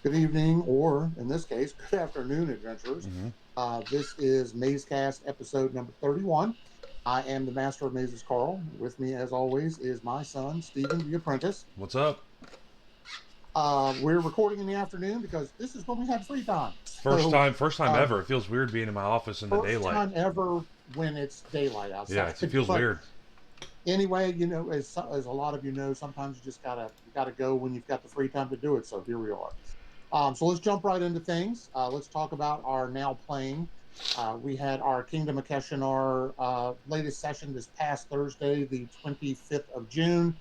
Good evening, or in this case, good afternoon, adventurers. Hmm. This is MazeCast episode number 31. I am the master of mazes, Carl. With me, as always, is my son, Stephen, the apprentice. What's up? We're recording in the afternoon because this is when we have free time. First time Uh, ever. It feels weird being in my office in the First daylight. time ever when it's daylight Yeah, outside. it feels But weird. anyway, as a lot of you know, sometimes you gotta go when you've got the free time to do it. So here we are. So let's jump right into things. Let's talk about our now playing. We had our Kingdom of Keshinar latest session this past Thursday, the 25th of June.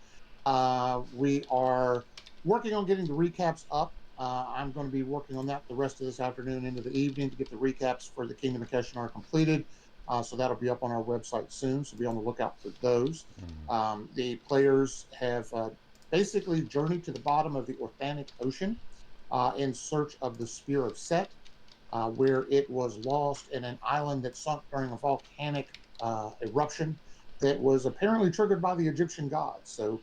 We are working on getting the recaps up. I'm going to be working on that the rest of this afternoon into the evening to get the recaps for the Kingdom of Keshinar completed. So that'll be up on our website soon. So be on the lookout for those. The players have basically journeyed to the bottom of the Orthanic Ocean in search of the Spear of Set, where it was lost in an island that sunk during a volcanic eruption that was apparently triggered by the Egyptian gods. So,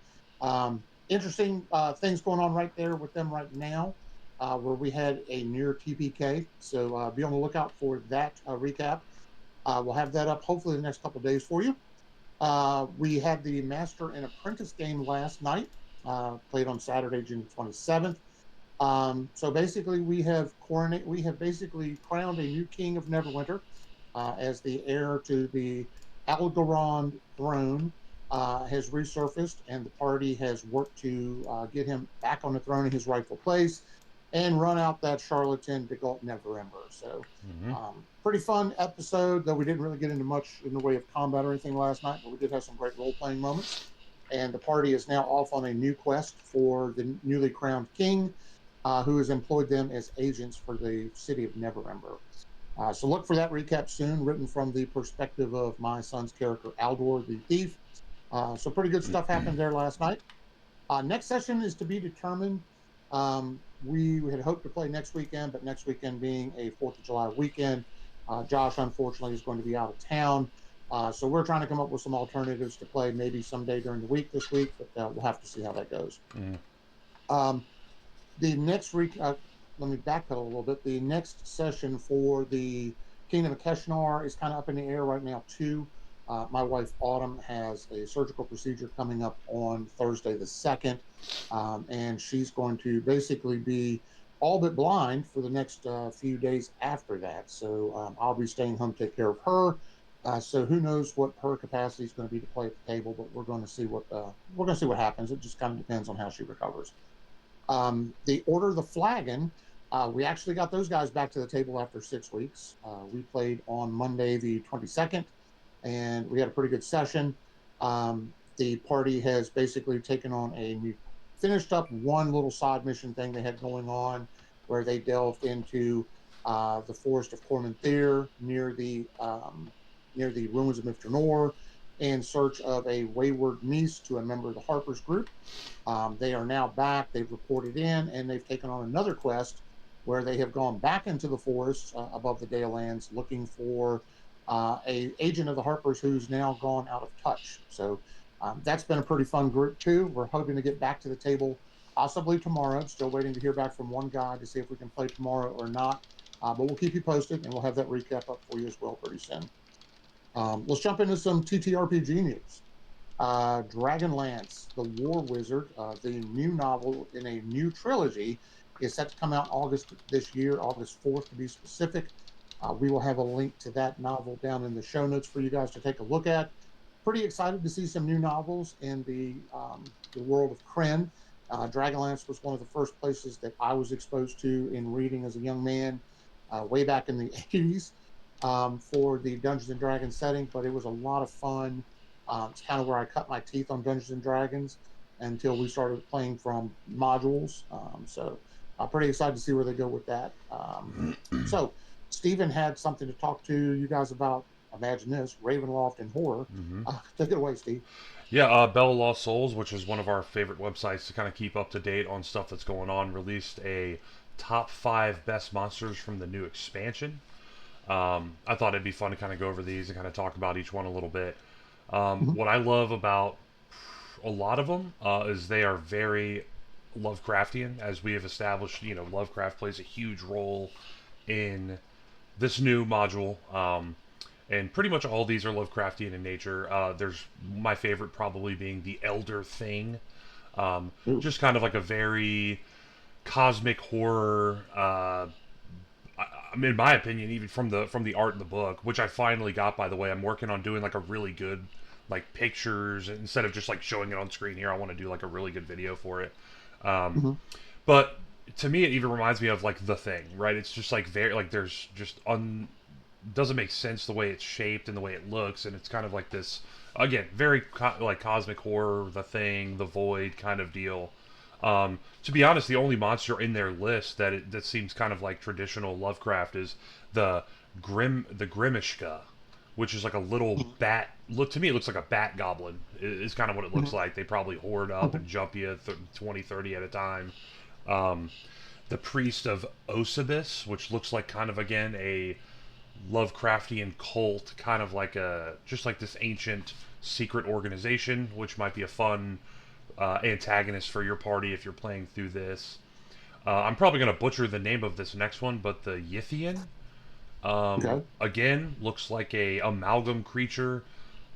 interesting things going on right there with them right now, where we had a near TPK. So, be on the lookout for that recap. We'll have that up hopefully the next couple of days for you. We had the Master and Apprentice game last night, played on Saturday, June 27th. So basically, we have basically crowned a new king of Neverwinter as the heir to the Algorand throne. Has resurfaced, and the party has worked to get him back on the throne in his rightful place and run out that charlatan Degalt Neverember. So, Hmm. pretty fun episode, though we didn't really get into much in the way of combat or anything last night, but we did have some great role playing moments. And the party is now off on a new quest for the newly crowned king, who has employed them as agents for the city of Neverember. So look for that recap soon, written from the perspective of my son's character, Aldor the Thief. So pretty good stuff happened there last night. Next session is to be determined. We had hoped to play next weekend, but next weekend being a 4th of July weekend, Josh unfortunately is going to be out of town. So we're trying to come up with some alternatives to play maybe someday during the week this week, but we'll have to see how that goes. Hmm. Um, the next Let me backpedal a little bit. The next session for the Kingdom of Keshnar is kind of up in the air right now too. My wife Autumn has a surgical procedure coming up on Thursday the 2nd, and she's going to basically be all but blind for the next few days after that. So I'll be staying home to take care of her. So who knows what her capacity is going to be to play at the table, but we're going to see what happens. It just kind of depends on how she recovers. The Order of the Flagon, we actually got those guys back to the table after 6 weeks. We played on Monday, the 22nd, and we had a pretty good session. The party has basically taken on finished up one little side mission thing they had going on where they delved into the forest of Cormanthyr near the ruins of Miftanor in search of a wayward niece to a member of the Harper's group. They are now back. They've reported in, and they've taken on another quest where they have gone back into the forests above the Dalelands looking for a agent of the Harpers who's now gone out of touch. So that's been a pretty fun group too. We're hoping to get back to the table possibly tomorrow. Still waiting to hear back from one guy to see if we can play tomorrow or not. But we'll keep you posted, and we'll have that recap up for you as well pretty soon. Let's jump into some TTRPG news. Dragonlance, the War Wizard, the new novel in a new trilogy, is set to come out August this year, August 4th to be specific. We will have a link to that novel down in the show notes for you guys to take a look at. Pretty excited to see some new novels in the world of Kryn. Dragonlance was one of the first places that I was exposed to in reading as a young man, way back in the 80s, for the Dungeons and Dragons setting, but it was a lot of fun. It's kind of where I cut my teeth on Dungeons and Dragons until we started playing from modules. So I'm pretty excited to see where they go with that. So Stephen had something to talk to you guys about. Imagine this: Ravenloft and horror. Hmm. Take it away, Steve. Yeah, Bella Lost Souls, which is one of our favorite websites to kind of keep up to date on stuff that's going on, released a top five best monsters from the new expansion. I thought it'd be fun to kind of go over these and kind of talk about each one a little bit. Mhm. What I love about a lot of them is they are very Lovecraftian, as we have established. Lovecraft plays a huge role in this new module. And pretty much all these are Lovecraftian in nature. There's my favorite probably being the Elder Thing. Ooh. Just kind of like a very cosmic horror. In my opinion, even from the art in the book, which I finally got, by the way. I'm working on doing like a really good like pictures instead of just like showing it on screen here. I want to do like a really good video for it. Um, Mhm. but to me, it even reminds me of like The Thing, right? It's just like very like there's just doesn't make sense the way it's shaped and the way it looks, and it's kind of like this again very like cosmic horror, The Thing, The Void kind of deal. To be honest, the only monster in their list that seems kind of like traditional Lovecraft is the the Grimishka, which is like a little Mhm. bat. Look to me, it looks like a bat goblin. Is kind of what it looks Mhm. like. They probably hoard up Mhm. and jump you 20, 30 at a time. Um, the priest of Osibis, which looks like kind of again a Lovecraftian cult, kind of like a just like this ancient secret organization, which might be a fun antagonist for your party if you're playing through this. I'm probably going to butcher the name of this next one, but the Yithian, Okay. again, looks like a amalgam creature,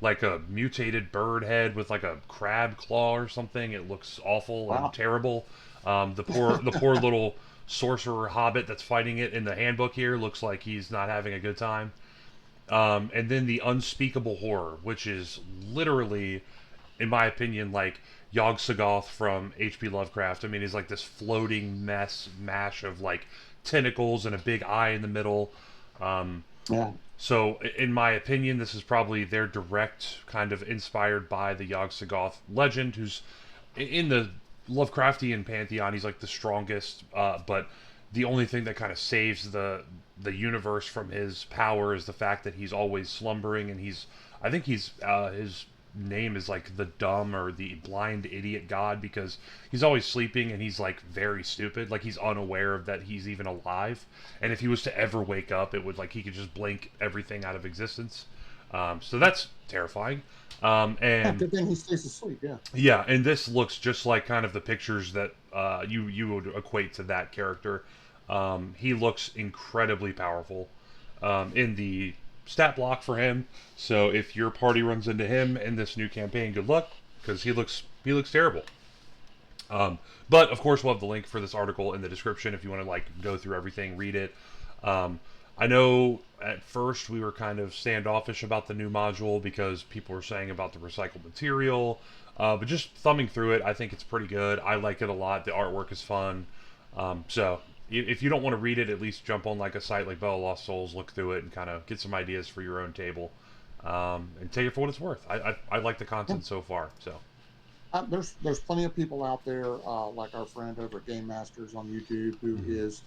like a mutated bird head with like a crab claw or something. It looks awful and Wow. terrible. The poor little sorcerer hobbit that's fighting it in the handbook here looks like he's not having a good time. And then the unspeakable horror, which is literally, in my opinion, like Yog Sagoth from H.P. Lovecraft. I mean, he's like this floating mash of like tentacles and a big eye in the middle. Um, Yeah. so, in my opinion, this is probably their direct kind of inspired by the Yog Sagoth legend, who's in the Lovecraftian pantheon. He's like the strongest, but the only thing that kind of saves the universe from his power is the fact that he's always slumbering, and I think his name is like the dumb or the blind idiot god because he's always sleeping and he's like very stupid, like he's unaware of that he's even alive, and if he was to ever wake up, it would like he could just blink everything out of existence. So that's terrifying. Yeah. And Good thing he stays asleep. Yeah. yeah, and this looks just like kind of the pictures that you would equate to that character. He looks incredibly powerful in the stat block for him. So if your party runs into him in this new campaign, good luck because he looks terrible. But of course, we'll have the link for this article in the description if you want to like go through everything, read it. Um, I know at first we were kind of standoffish about the new module because people were saying about the recycled material. But just thumbing through it, I think it's pretty good. I like it a lot. The artwork is fun. So if you don't want to read it, at least jump on like a site like Bella Lost Souls, look through it, and kind of get some ideas for your own table, and take it for what it's worth. I like the Yeah. content so far. So. There's plenty of people out there, like our friend over at Game Masters on YouTube, who Mhm. is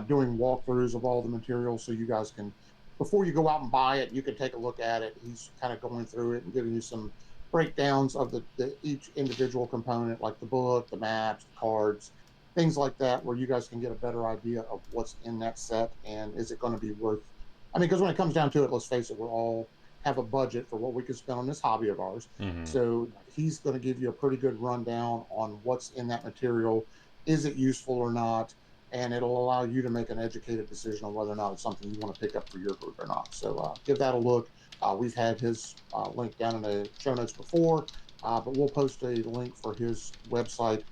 doing walkthroughs of all the materials, so you guys can, before you go out and buy it, you can take a look at it. He's kind of going through it and giving you some breakdowns of the each individual component, like the book, the maps, the cards, things like that, where you guys can get a better idea of what's in that set and is it going to be worth. I mean, because when it comes down to it, let's face it, we're all have a budget for what we can spend on this hobby of ours. Mhm. So he's going to give you a pretty good rundown on what's in that material. Is it useful or not? And it'll allow you to make an educated decision on whether or not it's something you want to pick up for your group or not. So give that a look. We've had his link down in the show notes before, but we'll post a link for his website,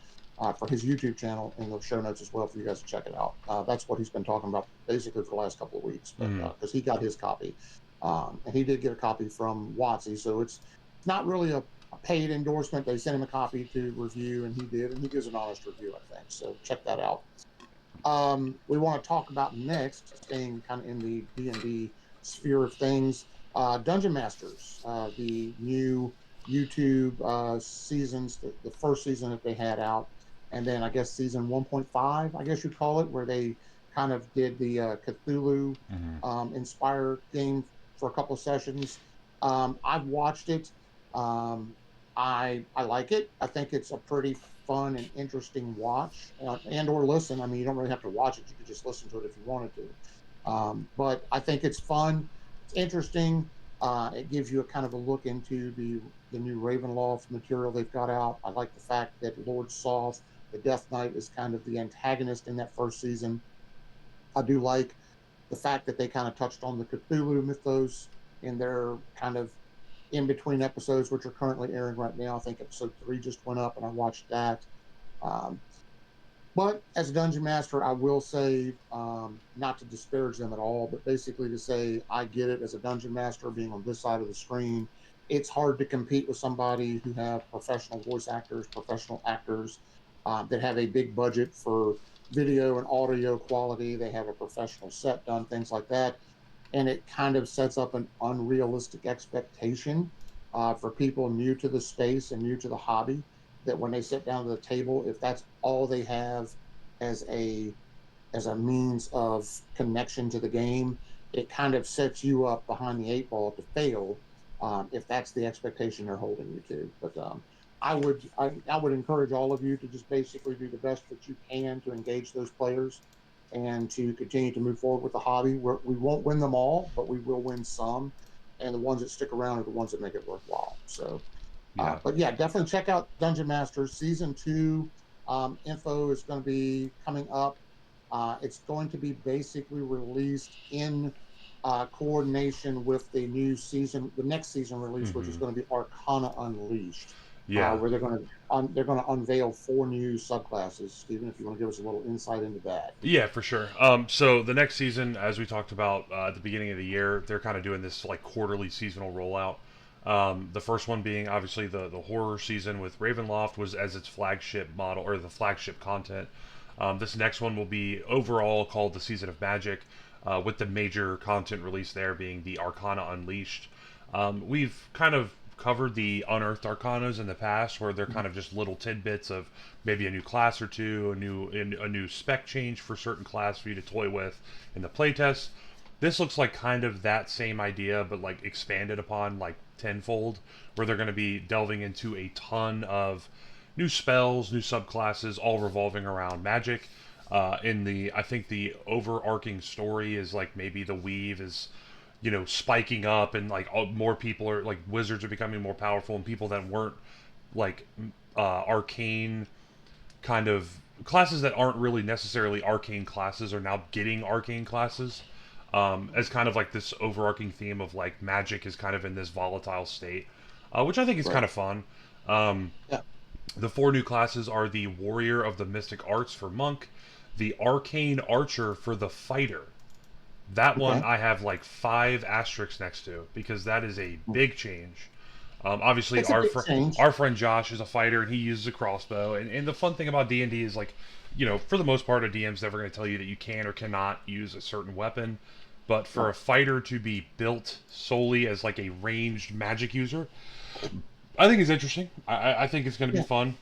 for his YouTube channel in the show notes as well for you guys to check it out. That's what he's been talking about basically for the last couple of weeks, but Mhm. because he got his copy. And he did get a copy from Watsy. So it's not really a paid endorsement. They sent him a copy to review, and he did, and he gives an honest review, I think. So check that out. We want to talk about next, staying kind of in the D&D sphere of things, Dungeon Masters, the new YouTube seasons, the first season that they had out, and then I guess season 1.5, I guess you'd call it, where they kind of did the Cthulhu Mhm. inspired game for a couple of sessions. I've watched it. Um, I like it. I think it's a pretty fun and interesting watch, and or listen. I mean, you don't really have to watch it; you could just listen to it if you wanted to. But I think it's fun. It's interesting. It gives you a kind of a look into the new Ravenloft material they've got out. I like the fact that Lord Soth The Death Knight is kind of the antagonist in that first season. I do like the fact that they kind of touched on the Cthulhu mythos in their kind of in between episodes, which are currently airing right now. I think episode 3 just went up, and I watched that. Um, but as a dungeon master, I will say, not to disparage them at all, but basically to say I get it as a dungeon master being on this side of the screen. It's hard to compete with somebody who have professional voice actors, professional actors that have a big budget for video and audio quality. They have a professional set done, things like that, and it kind of sets up an unrealistic expectation for people new to the space and new to the hobby, that when they sit down to the table, if that's all they have as a means of connection to the game, it kind of sets you up behind the eight ball to fail, if that's the expectation they're holding you to. But I would encourage all of you to just basically do the best that you can to engage those players and to continue to move forward with the hobby. We won't win them all, but we will win some, and the ones that stick around are the ones that make it worthwhile. So, Yeah. but yeah, definitely check out Dungeon Masters season 2. Info is going to be coming up. It's going to be basically released in coordination with the new season, the next season release, which is Hmm. going to be Arcana Unleashed, Yeah. where they're going to unveil 4 new subclasses. Stephen, if you want to give us a little insight into that. Yeah, for sure. So the next season, as we talked about at the beginning of the year, they're kind of doing this like quarterly seasonal rollout. The first one being obviously the horror season with Ravenloft was as its flagship model or the flagship content. This next one will be overall called the Season of Magic, with the major content release there being the Arcana Unleashed. We've kind of covered the unearthed arcanas in the past, where they're kind of just little tidbits of maybe a new class or two, a new spec change for certain class for you to toy with in the playtest. This looks like kind of that same idea, but like expanded upon like tenfold, where they're going to be delving into a ton of new spells, new subclasses, all revolving around magic. I think the overarching story is like maybe the weave is, spiking up, and like more people are like wizards are becoming more powerful, and people that weren't like arcane kind of classes that aren't really necessarily arcane classes are now getting arcane classes, as kind of like this overarching theme of like magic is kind of in this volatile state, which I think is kind Right. of fun. Um, Yeah. the 4 new classes are the Warrior of the Mystic Arts for Monk, the Arcane Archer for the Fighter. That one Okay. I have like 5 asterisks next to because that is a big change. Obviously, It's a big change. our friend Josh is a fighter and he uses a crossbow. And the fun thing about D&D is like, for the most part, a DM's never going to tell you that you can or cannot use a certain weapon. But for a Right. fighter to be built solely as like a ranged magic user, I think is interesting. I think it's going to be Yeah. fun.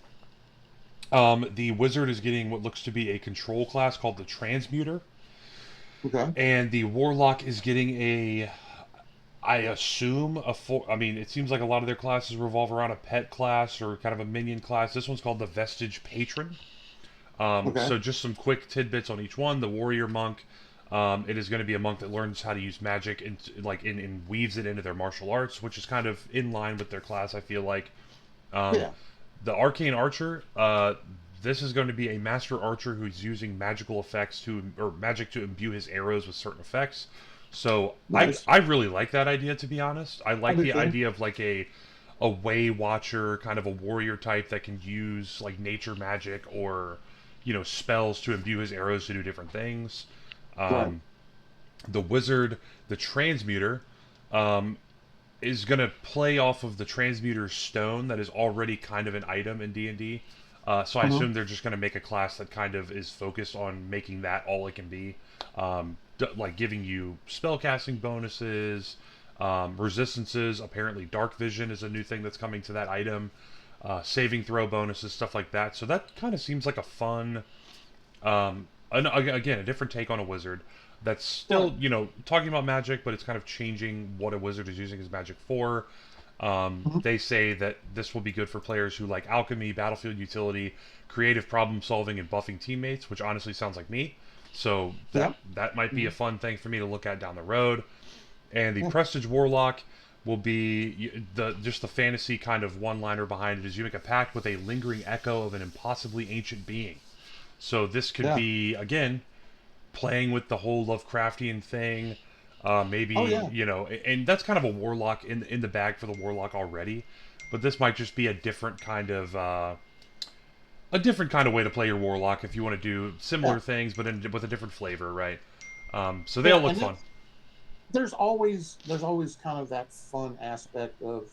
The wizard is getting what looks to be a control class called the Transmuter, Okay. and the warlock is getting I assume a full. I mean, it seems like a lot of their classes revolve around a pet class or kind of a minion class. This one's called the Vestige Patron. Okay. So just some quick tidbits on each one. The warrior monk. It is going to be a monk that learns how to use magic and and weaves it into their martial arts, which is kind of in line with their class. I feel like. Um, Yeah. the arcane archer. This is going to be a master archer who's using magical effects or magic to imbue his arrows with certain effects. So Nice. I really like that idea, to be honest. I I like do the too. idea of like a way watcher, kind of a warrior type that can use like nature magic or spells to imbue his arrows to do different things. Right. Um, the wizard, the transmuter, um, is going to play off of the transmuter stone that is already kind of an item in D&D. So I Hmm. assume they're just going to make a class that kind of is focused on making that all it can be, like giving you spellcasting bonuses, resistances. Apparently, dark vision is a new thing that's coming to that item. Saving throw bonuses, stuff like that. So that kind of seems like a fun, again, a different take on a wizard. That's Right. still, talking about magic, but it's kind of changing what a wizard is using his magic for. Hmm. They say that this will be good for players who like alchemy, battlefield utility, creative problem solving, and buffing teammates, which honestly sounds like me. So Yeah. that might be a Hmm. fun thing for me to look at down the road. And the Yeah. Prestige Warlock. will be just the fantasy kind of one-liner behind it is you make a pact with a lingering echo of an impossibly ancient being. So this could Yeah. be again playing with the whole Lovecraftian thing. Oh Maybe yeah. and that's kind of a warlock in the bag for the warlock already, but this might just be a different kind of way to play your warlock if you want to do Yeah. similar things but with a different flavor, right? So they all Yeah. look And fun. there's always kind of that fun aspect of,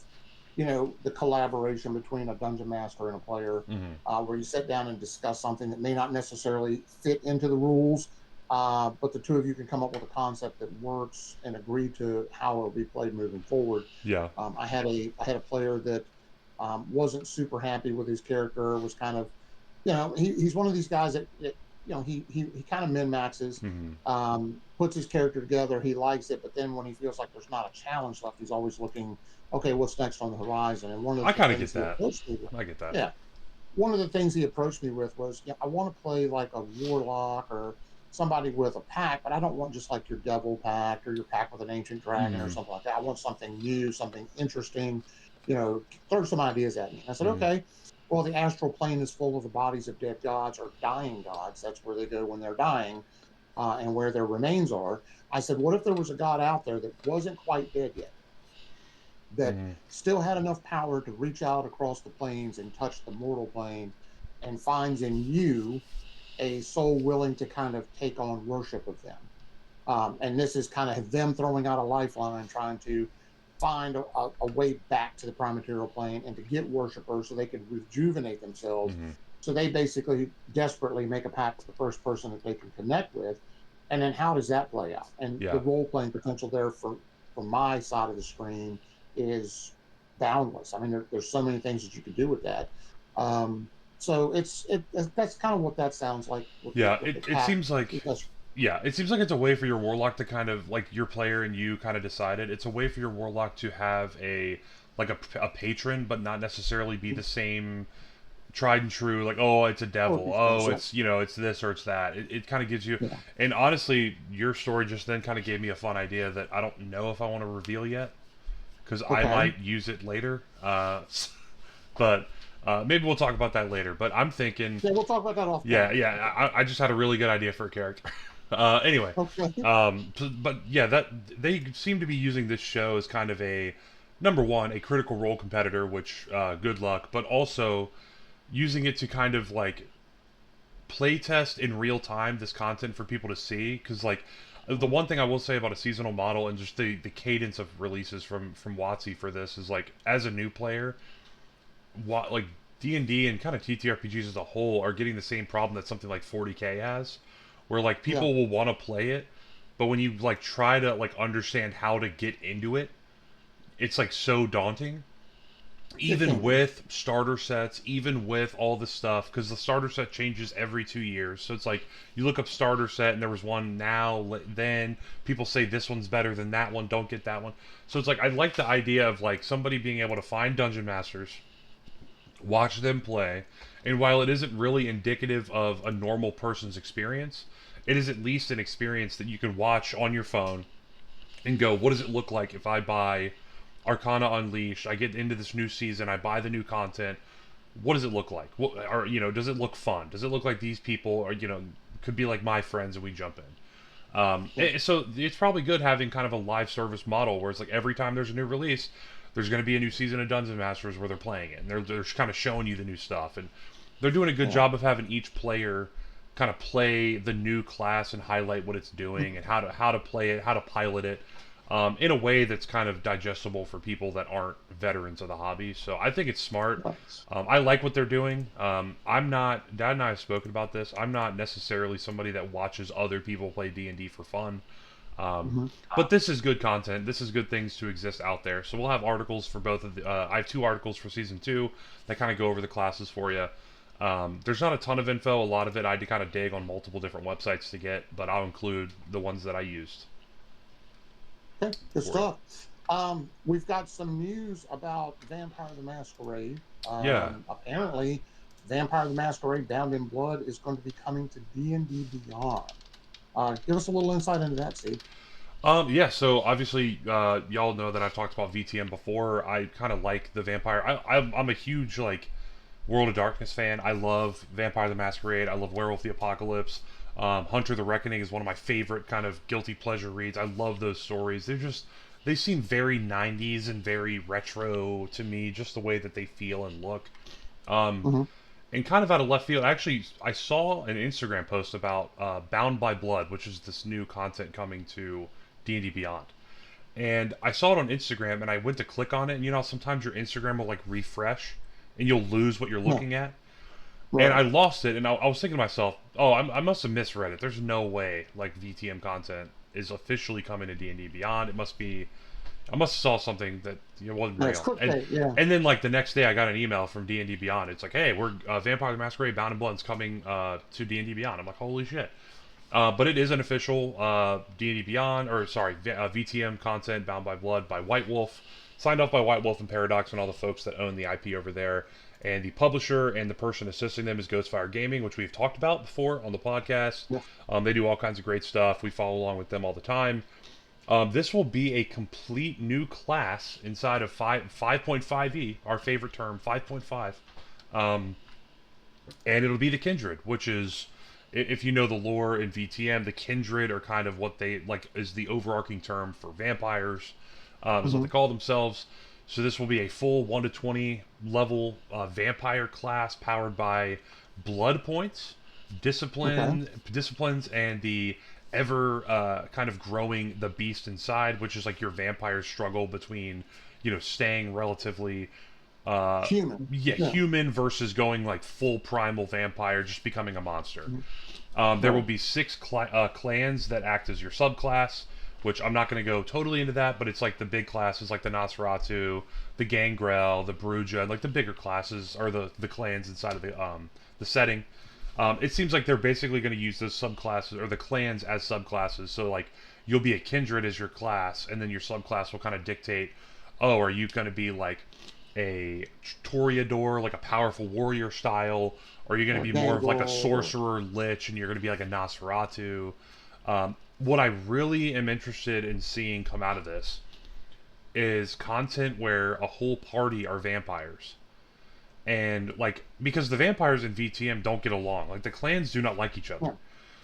the collaboration between a dungeon master and a player, Hmm. where you sit down and discuss something that may not necessarily fit into the rules, but the two of you can come up with a concept that works and agree to how it'll be played moving forward. Yeah. I had a player that wasn't super happy with his character. Was kind of, he's one of these guys that he kind of min maxes, Hmm. puts his character together. He likes it, but then when he feels like there's not a challenge left, he's always looking, okay, what's next on the horizon? And one I of the kind of things get he that. approached me with, I get that. yeah, one of the things he approached me with was, I want to play like a warlock or somebody with a pack, but I don't want just like your devil pack or your pack with an ancient dragon or Hmm. something like that. I want something new, something interesting. Throw some ideas at me. And I said, Hmm. okay. Well, the astral plane is full of the bodies of dead gods or dying gods. That's where they go when they're dying, and where their remains are. I said, what if there was a god out there that wasn't quite dead yet, that Hmm. still had enough power to reach out across the planes and touch the mortal plane, and finds in you a soul willing to kind of take on worship of them. And this is kind of them throwing out a lifeline, trying to find a way back to the prime material plane and to get worshipers so they can rejuvenate themselves. Hmm. So they basically desperately make a pact with the first person that they can connect with. And then how does that play out? And the Yeah. role playing potential there for my side of the screen is boundless. I mean, there's so many things that you could do with that. Um, so that's kind of what that sounds like with the Yeah. with the It pact. seems like Because yeah, it seems like it's a way for your warlock to kind of like your player and you kind of decided. It's a way for your warlock to have a patron, but not necessarily be the same tried and true. Like, oh, it's a devil. quirky things, Oh, yeah, it's this or it's that. It kind of gives you. yeah. And honestly, your story just then kind of gave me a fun idea that I don't know if I want to reveal yet because I Okay. might use it later. But maybe we'll talk about that later. But I'm thinking, Yeah, we'll talk about that off yeah, camera. yeah. I just had a really good idea for a character. Anyway, Okay. but yeah, that they seem to be using this show as kind of a number one, a critical role competitor, which good luck, but also using it to kind of like playtest in real time this content for people to see. Because like the one thing I will say about a seasonal model and just the cadence of releases from WotC for this is like as a new player, what like D&D and kind of TTRPGs as a whole are getting the same problem that something like 40K has, where like Yeah. people will want to play it, but when you like try to like understand how to get into it, it's like so daunting. It Even can be. with starter sets, even with all the stuff, because the starter set changes every 2 years. So it's like you look up starter set, and there was one now, then people say this one's better than that one. Don't get that one. So it's like I like the idea of like somebody being able to find dungeon masters, watch them play, and while it isn't really indicative of a normal person's experience, it is at least an experience that you can watch on your phone and go, what does it look like if I buy Arcana Unleashed? I get into this new season, I buy the new content. What does it look like? What, or does it look fun? Does it look like these people are could be like my friends and we jump in? Yeah. So it's probably good having kind of a live service model where it's like every time there's a new release, there's going to be a new season of Dungeon Masters where they're playing it and they're kind of showing you the new stuff and they're doing a good Yeah. job of having each player kind of play the new class and highlight what it's doing and how to play it, how to pilot it, in a way that's kind of digestible for people that aren't veterans of the hobby. So I think it's smart. Nice. I like what they're doing. I'm not. Dad and I have spoken about this. I'm not necessarily somebody that watches other people play D&D for fun. Um, Hmm. but this is good content. This is good things to exist out there. So we'll have articles for both of the. I have 2 articles for season 2 that kind of go over the classes for you. There's not a ton of info. A lot of it I had to kind of dig on multiple different websites to get, but I'll include the ones that I used Okay. Good for you. stuff. We've got some news about Vampire the Masquerade. Yeah. Apparently, Vampire the Masquerade Bound in Blood is going to be coming to D&D Beyond. Give us a little insight into that, Steve. Yeah, so obviously, y'all know that I've talked about VTM before. I kind of like the vampire. I'm a huge like World of Darkness fan. I love Vampire the Masquerade. I love Werewolf the Apocalypse. Hunter the Reckoning is one of my favorite kind of guilty pleasure reads. I love those stories. They seem very 90s and very retro to me, just the way that they feel and look. Um, Hmm. and kind of out of left field, actually, I saw an Instagram post about Bound by Blood, which is this new content coming to D&D Beyond. And I saw it on Instagram, and I went to click on it, and sometimes your Instagram will like refresh, and you'll lose what you're Yeah, looking at. And right. I lost it, and I was thinking to myself, oh, I must have misread it. There's no way like VTM content is officially coming to D&D Beyond. It must be I must have saw something that wasn't No, it's real. And clickbait. Yeah. and then like the next day, I got an email from D&D Beyond. It's like, hey, we're Vampire the Masquerade Bound and Blood's coming to D&D Beyond. I'm like, holy shit. But it is an official D&D Beyond, or sorry, VTM content, Bound by Blood by White Wolf, signed off by White Wolf and Paradox and all the folks that own the IP over there. And the publisher and the person assisting them is Ghostfire Gaming, which we've talked about before on the podcast. Yeah. They do all kinds of great stuff. We follow along with them all the time. This will be a complete new class inside of 5.5e, our favorite term, 5.5. Um, and it'll be the Kindred, which is, if you know the lore in VTM, the Kindred are kind of what they like is the overarching term for vampires. Is what Hmm. they call themselves. So this will be a full 1 to 20 level vampire class powered by blood points, Okay. disciplines, and the ever kind of growing the beast inside, which is like your vampire struggle between staying relatively uh, Human. yeah, Yeah. human versus going like full primal vampire, just becoming a monster. Mhm. There will Right. be six clans that act as your subclass, which I'm not going to go totally into that, but it's like the big classes like the Nosferatu, the Gangrel, the Bruja, like the bigger classes are the clans inside of the setting. It seems like they're basically going to use those subclasses or the clans as subclasses. So like you'll be a kindred as your class, and then your subclass will kind of dictate, oh, are you going to be like a Toreador, like a powerful warrior style, or are you going to Or be more of like a Gangrel. Or, sorcerer lich, and you're going to be like a Nosferatu? What I really am interested in seeing come out of this is content where a whole party are vampires and like because the vampires in VTM don't get along. Like the clans do not like each other. yeah.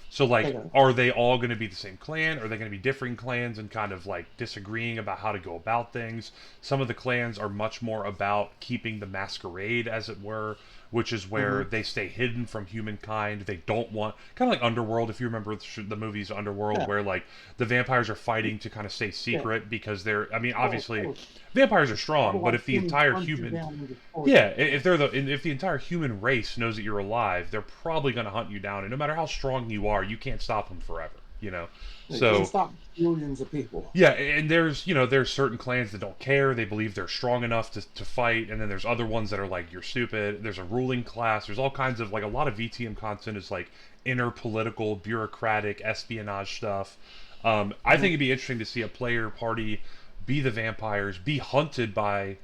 So They like got it. are they all going to be the same clan? Are they going to be differing clans and kind of like disagreeing about how to go about things? Some of the clans are much more about keeping the masquerade as it were, which is Hmm. where they stay hidden from humankind. They don't want kind of like Underworld if you remember the movies Underworld Yeah. where like the vampires are fighting to kind of stay Yeah. secret because they're I mean Oh, of obviously course. vampires are strong, but Otherwise, if the humans entire hunt you human down and destroy yeah, you. if the entire human race knows that you're alive, they're probably going to hunt you down, and no matter how strong you are, you can't stop them forever. They can't So stop billions of people. yeah, and there's certain clans that don't care. They believe they're strong enough to fight, and then there's other ones that are like you're stupid. There's a ruling class. There's all kinds of like a lot of VTM content is like inner political, bureaucratic, espionage stuff. I Hmm. think it'd be interesting to see a player party be the vampires, be hunted by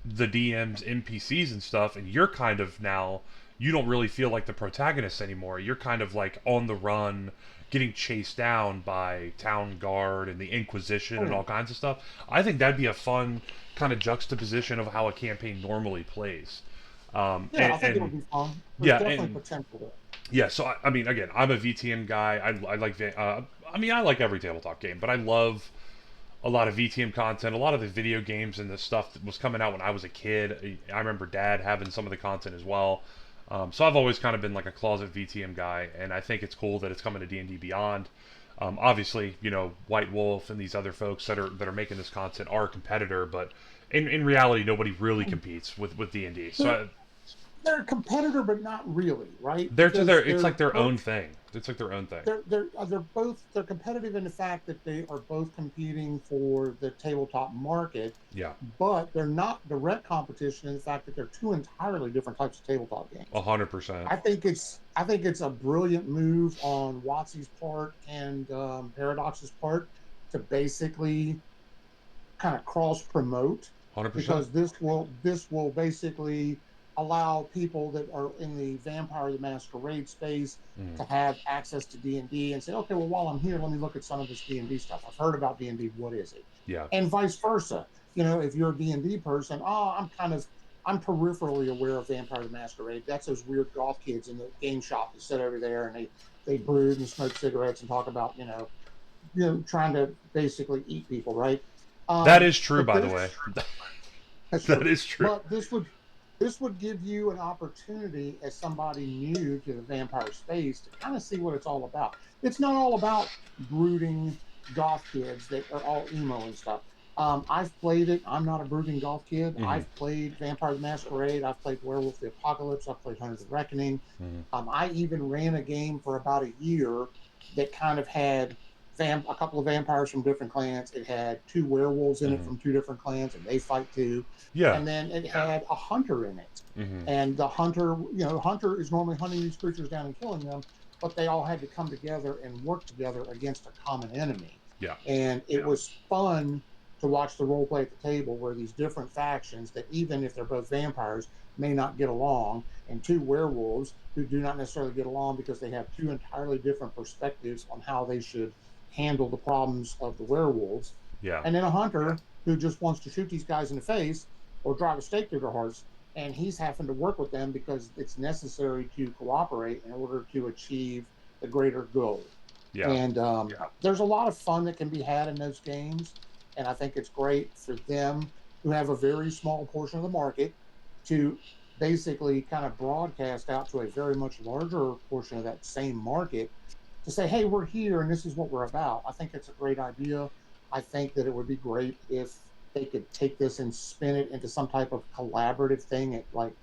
the DMs, NPCs, and stuff, and you're kind of now you don't really feel like the protagonist anymore. You're kind of like on the run, getting chased down by town guard and the Inquisition Oh and yeah. all kinds of stuff. I think that'd be a fun kind of juxtaposition of how a campaign normally plays. Um, Yeah, and, I think it'll and be fun. There's yeah, definitely and potential there. yeah. So I mean, again, I'm a VTM guy. I like I mean, I like every tabletop game, but I love a lot of VTM content, a lot of the video games and the stuff that was coming out when I was a kid. I remember Dad having some of the content as well. So I've always kind of been like a closet VTM guy, and I think it's cool that it's coming to D&D Beyond. Obviously, White Wolf and these other folks that are making this content are a competitor, but in reality, nobody really competes with D&D. So They're they're a competitor, but not really, right? they're to their Because it's like their own thing. It's like their own thing. they're competitive in the fact that they are both competing for the tabletop market, Yeah, but they're not direct competition in the fact that they're two entirely different types of tabletop games. 100%. I think it's a brilliant move on Watsy's part and Paradox's part to basically kind of cross promote 100%. because this will basically allow people that are in the Vampire the Masquerade space Mm. to have access to D&D and say, okay, well, while I'm here, let me look at some of this D&D stuff. I've heard about D&D. What is it? Yeah. And vice versa. If you're a D&D person, I'm peripherally aware of Vampire the Masquerade. That's those weird goth kids in the game shop that sit over there and they brood and smoke cigarettes and talk about, trying to basically eat people, right? That is true, But by the this way. That's That true. is true. But this would give you an opportunity as somebody new to the vampire space to kind of see what it's all about. It's not all about brooding goth kids that are all emo and stuff. I've played it. I'm not a brooding goth kid. Mm-hmm. I've played Vampire the Masquerade. I've played Werewolf the Apocalypse. I've played Hunters of Reckoning. Mm-hmm. I even ran a game for about a year that kind of had a couple of vampires from different clans. It had two werewolves in it Mm-hmm. from two different clans, and they fight too. Yeah. And then it had a hunter in it. Mm-hmm. And the hunter, hunter is normally hunting these creatures down and killing them, but they all had to come together and work together against a common enemy. Yeah. And it was fun to watch the role play at the table where these different factions that, even if they're both vampires, may not get along, and two werewolves who do not necessarily get along because they have two entirely different perspectives on how they should handle the problems of the werewolves, Yeah. and then a hunter who just wants to shoot these guys in the face or drive a stake through their hearts, and he's having to work with them because it's necessary to cooperate in order to achieve the greater goal. Yeah. And there's a lot of fun that can be had in those games, and I think it's great for them who have a very small portion of the market to basically kind of broadcast out to a very much larger portion of that same market to say, hey, we're here and this is what we're about. I think it's a great idea. I think that it would be great if they could take this and spin it into some type of collaborative thing at, like,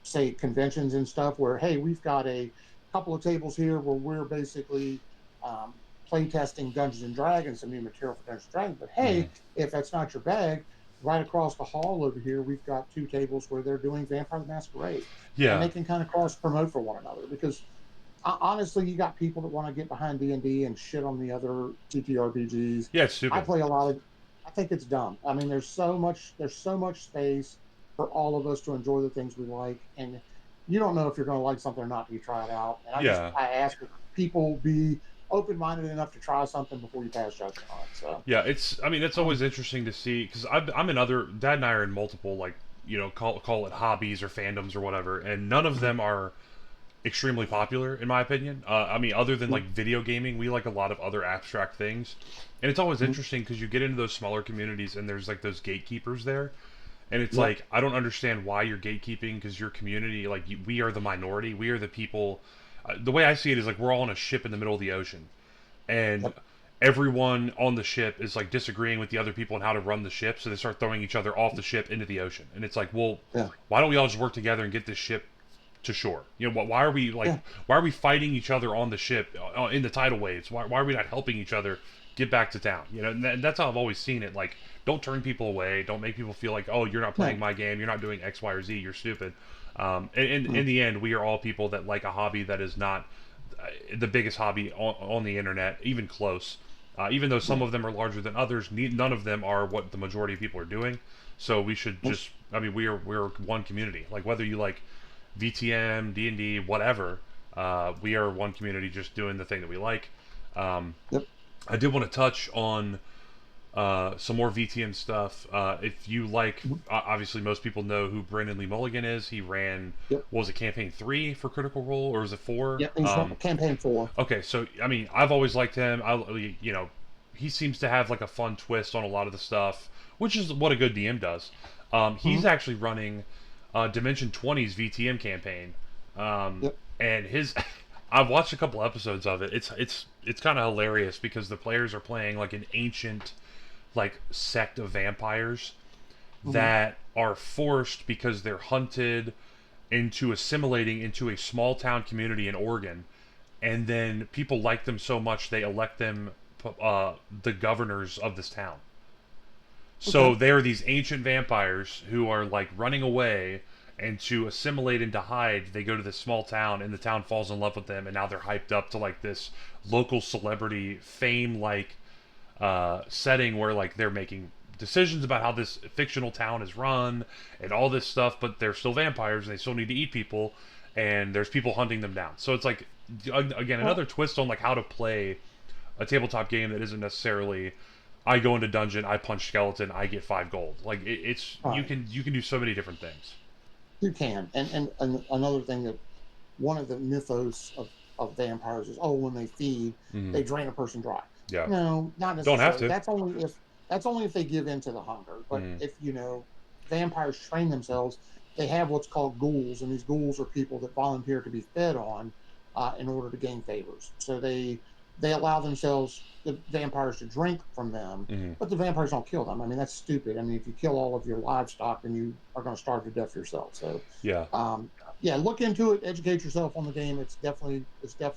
say conventions and stuff where, hey, we've got a couple of tables here where we're basically play testing Dungeons and Dragons, some new material for Dungeons and Dragons. But Mm-hmm. hey, if that's not your bag, right across the hall over here, we've got two tables where they're doing Vampire the Masquerade, and Yeah. they can kind of cross promote for one another. Because honestly, you got people that want to get behind D&D and shit on the other TTRPGs. Yeah. It's I stupid. play a lot of. I think it's dumb. I mean, there's so much space for all of us to enjoy the things we like, and you don't know if you're going to like something or not till you try it out. And Yeah. I ask that people be open-minded enough to try something before you pass judgment on it. So Yeah. It's. I mean, it's always interesting to see because I'm in other. Dad and I are in multiple like call it hobbies or fandoms or whatever, and none of them are extremely popular in my opinion. I mean, other than like video gaming, we like a lot of other abstract things, and it's always interesting because you get into those smaller communities and there's like those gatekeepers there, and it's yep, like I don't understand why you're gatekeeping because your community, like we are the minority, we are the people. The way I see it is like we're all on a ship in the middle of the ocean, and yep, everyone on the ship is like disagreeing with the other people on how to run the ship, so they start throwing each other off the ship into the ocean, and it's like, well, yeah, why don't we all just work together and get this ship to shore? Why are we like yeah, why are we fighting each other on the ship in the tidal waves? Why are we not helping each other get back to town? And that's how I've always seen it. Like, don't turn people away. Don't make people feel like, oh, you're not playing no, my game. You're not doing X, Y, or Z. You're stupid. In the end, we are all people that like a hobby that is not the biggest hobby on the internet, even close. Even though some no, of them are larger than others, none of them are what the majority of people are doing. So we should nope, just, I mean, we're one community. Like whether you like VTM, D&D, whatever, we are one community just doing the thing that we like. Um, yep, I did want to touch on some more VTM stuff. If you like, obviously most people know who Brendan Lee Mulligan is. He ran, yep, what was it, campaign 3 for Critical Role, or was it 4? yep. He's not campaign 4. Okay, so I mean, I've always liked him. He seems to have like a fun twist on a lot of the stuff, which is what a good DM does. He's Mm-hmm. actually running Dimension 20's VTM campaign, um, Yep. and his. I've watched a couple episodes of it. It's kind of hilarious because the players are playing like an ancient, like sect of vampires Mm-hmm. that are forced because they're hunted into assimilating into a small town community in Oregon, and then people like them so much they elect them the governors of this town. So Okay. they're these ancient vampires who are like running away, and to assimilate and to hide, they go to this small town, and the town falls in love with them, and now they're hyped up to like this local celebrity fame like setting where like they're making decisions about how this fictional town is run and all this stuff, but they're still vampires and they still need to eat people, and there's people hunting them down. So it's like, again, Well, another twist on like how to play a tabletop game that isn't necessarily I go into dungeon, I punch skeleton, I get 5 gold. Like it's all right, you can do so many different things. you can. And another thing that one of the mythos of vampires is, oh, when they feed, Mm-hmm. they drain a person dry. Yeah, No, not don't have necessarily. to. That's only if they give in to the hunger. But Mm-hmm. if vampires train themselves, they have what's called ghouls, and these ghouls are people that volunteer to be fed on in order to gain favors. So they allow themselves the vampires to drink from them, Mm-hmm. but the vampires don't kill them. I mean, that's stupid. I mean, if you kill all of your livestock, then you are going to starve to death yourself. So Yeah, um, yeah, look into it, educate yourself on the game. It's definitely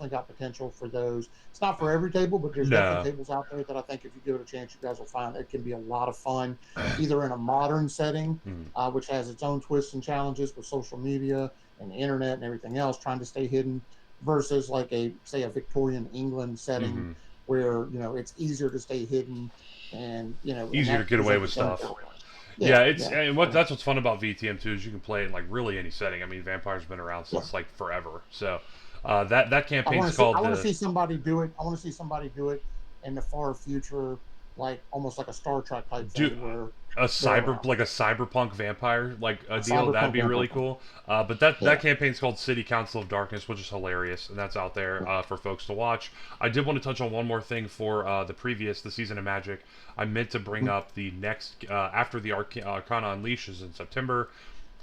got potential for those. It's not for every table, but there's definitely no, tables out there that I think if you give it a chance, you guys will find it can be a lot of fun, either in a modern setting, mm-hmm. which has its own twists and challenges with social media and the internet and everything else, trying to stay hidden, versus like a Victorian England setting Mm-hmm. where it's easier to stay hidden, and Easier to that get away presents with its own stuff. challenges. Yeah, Yeah, it's yeah, and what that's what's fun about VTM too is you can play it in like really any setting. I mean, Vampire's been around yeah. since like forever. So that I want campaign's to see. I called want to the see somebody do it. I want to see somebody do it in the far future, like almost like a Star Trek type do thing, where a they're around cyberpunk vampire like a a deal. That'd cyberpunk be really vampire. cool. But that Yeah, campaign's called City Council of Darkness, which is hilarious, and that's out there yeah. for folks to watch. I did want to touch on one more thing for the season of Magic. I meant to bring Mhm, up the next after the Arcana Unleashed is in September.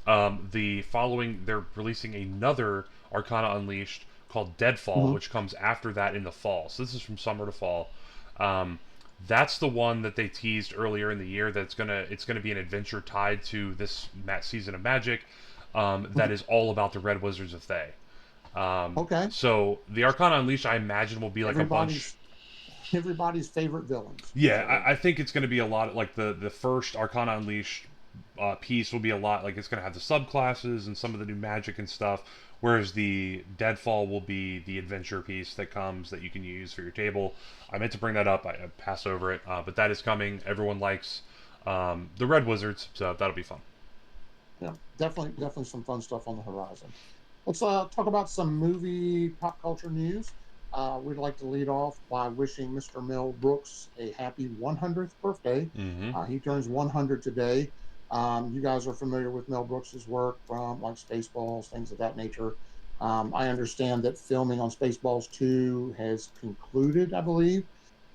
The following, they're releasing another Arcana Unleashed called Deadfall, mhm. which comes after that in the fall. So this is from summer to fall. Um, that's the one that they teased earlier in the year. It's gonna be an adventure tied to this season of Magic. That is all about the Red Wizards of Thay. Okay, So the Arcana Unleashed, I imagine, will be like a bunch. everybody's everybody's favorite villains. Yeah, So I think it's going to be a lot like the first Arcana Unleashed piece will be a lot like it's going to have the subclasses and some of the new magic and stuff. Whereas the Deadfall will be the adventure piece that comes that you can use for your table. I meant to bring that up. I passed over it, but that is coming. Everyone likes the Red Wizards, so that'll be fun. yeah, definitely some fun stuff on the horizon. Let's talk about some movie pop culture news. We'd like to lead off by wishing Mr. Mel Brooks a happy 100th birthday. Mm-hmm. He turns 100 today. You guys are familiar with Mel Brooks's work from like Spaceballs, things of that nature. I understand that filming on Spaceballs 2 has concluded, I believe.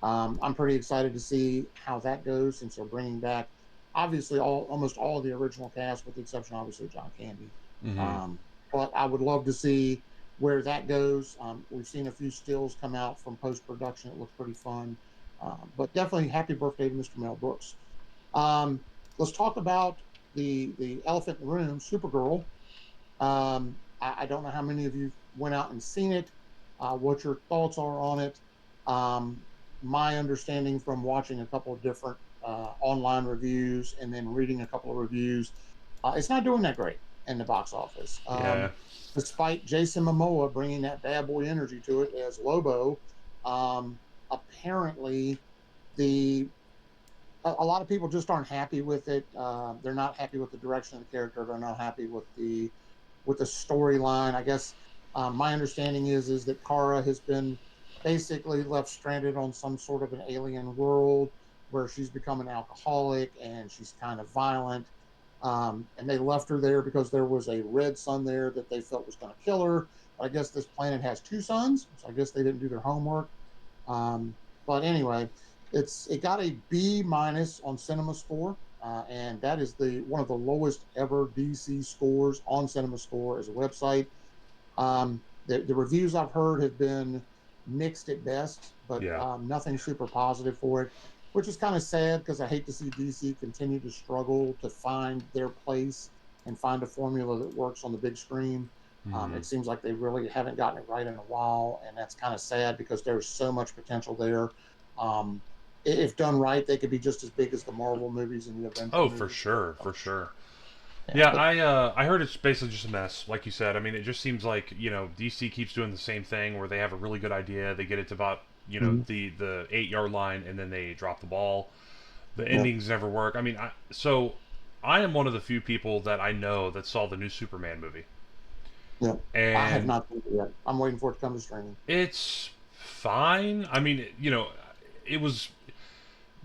I'm pretty excited to see how that goes since they're bringing back obviously almost all of the original cast, with the exception obviously of John Candy. Mm-hmm. Um, but I would love to see where that goes. We've seen a few stills come out from post production. It looks pretty fun. But definitely happy birthday to Mr. Mel Brooks. Um, let's talk about the elephant in the room, Supergirl. I don't know how many of you went out and seen it, what your thoughts are on it. Um, my understanding from watching a couple of different online reviews and then reading a couple of reviews, it's not doing that great in the box office. Yeah. Despite Jason Momoa bringing that bad boy energy to it as Lobo, apparently the a lot of people just aren't happy with it. They're not happy with the direction of the character. They're not happy with the storyline. I guess my understanding is that Kara has been basically left stranded on some sort of an alien world where she's become an alcoholic and she's kind of violent. And they left her there because there was a red sun there that they felt was going to kill her. But I guess this planet has two suns, so I guess they didn't do their homework. Um, but anyway, it got a B minus on CinemaScore, and that is the one of the lowest ever DC scores on CinemaScore as a website. The reviews I've heard have been mixed at best, but Yeah. nothing super positive for it, which is kind of sad because I hate to see DC continue to struggle to find their place and find a formula that works on the big screen. Mm-hmm. It seems like they really haven't gotten it right in a while, and that's kind of sad because there's so much potential there. Um, if done right, they could be just as big as the Marvel movies and the Avenger Oh, for movies. So, sure, for sure. yeah, Yeah, but I heard it's basically just a mess, like you said. I mean, it just seems like DC keeps doing the same thing where they have a really good idea, they get it to about mhm. the 8 yard line, and then they drop the ball. The Yeah. endings never work. I mean, I am one of the few people that I know that saw the new Superman movie, Yeah. I have and not seen it yet. I'm waiting for it to come to streaming. it's fine. I mean, it was